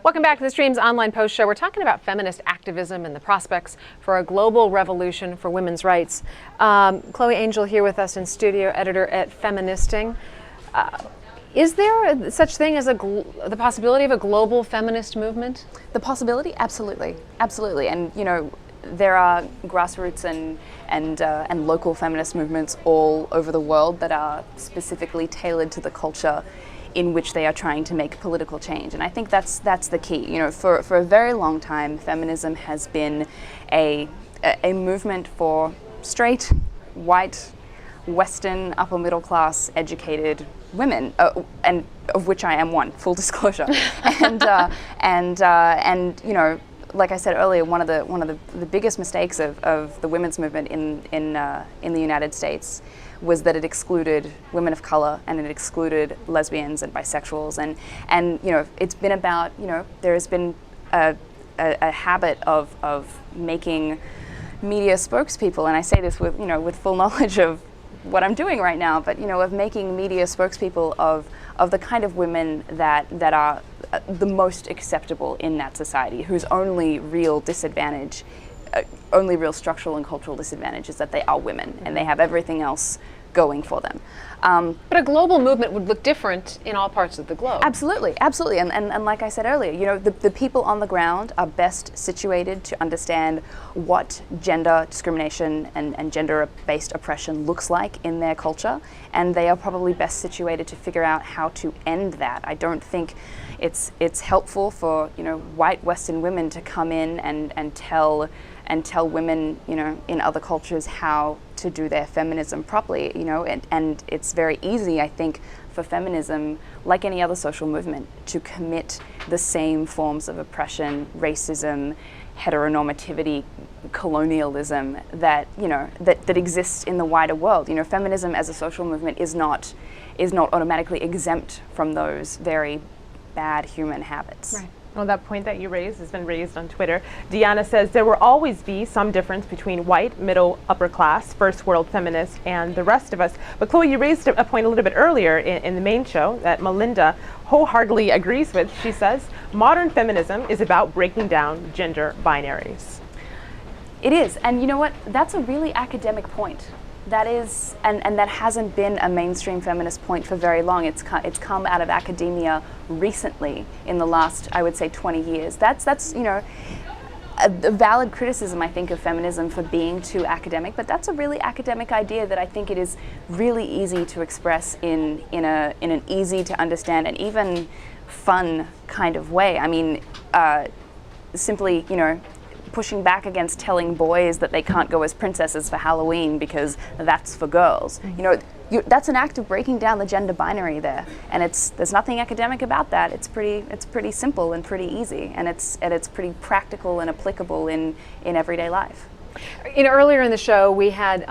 Welcome back to the Stream's online post show. We're talking about feminist activism and the prospects for a global revolution for women's rights. Chloe Angel here with us in studio, editor at Feministing. Is there such thing as the possibility of a global feminist movement? The possibility? Absolutely. Absolutely. And, you know, there are grassroots and local feminist movements all over the world that are specifically tailored to the culture in which they are trying to make political change. And I think that's the key. You know, for a very long time, feminism has been a movement for straight, white, Western, upper middle class, educated women, and of which I am one, full disclosure. and you know, like I said earlier, one of the biggest mistakes of the women's movement in the United States was that it excluded women of color and it excluded lesbians and bisexuals, and you know, it's been about, you know, there has been a habit of making media spokespeople, and I say this with, you know, with full knowledge of what I'm doing right now, but, you know, of making media spokespeople of the kind of women that are the most acceptable in that society, whose only real disadvantage, only real structural and cultural disadvantage is that they are women and they have everything else going for them. But a global movement would look different in all parts of the globe. Absolutely, absolutely. And like I said earlier, you know, the people on the ground are best situated to understand what gender discrimination and gender-based oppression looks like in their culture, and they are probably best situated to figure out how to end that. I don't think it's helpful for, you know, white Western women to come in and tell women, you know, in other cultures how to do their feminism properly, you know, and it's very easy, I think, for feminism, like any other social movement, to commit the same forms of oppression, racism, heteronormativity, colonialism that, you know, that exists in the wider world. You know, feminism as a social movement is not automatically exempt from those very bad human habits. Right. Well, that point that you raised has been raised on Twitter. Deanna says there will always be some difference between white, middle, upper class, first world feminists, and the rest of us. But Chloe, you raised a point a little bit earlier in the main show that Melinda wholeheartedly agrees with. She says, modern feminism is about breaking down gender binaries. It is, and you know what? That's a really academic point. That is, and that hasn't been a mainstream feminist point for very long. It's come out of academia recently in the last, I would say, 20 years. That's you know, a valid criticism, I think, of feminism for being too academic, but that's a really academic idea that I think it is really easy to express in an easy to understand and even fun kind of way. I mean, simply, you know, pushing back against telling boys that they can't go as princesses for Halloween because that's for girls. Mm-hmm. You know, that's an act of breaking down the gender binary there, and there's nothing academic about that. It's pretty simple and pretty easy, and it's pretty practical and applicable in everyday life. You know, earlier in the show we had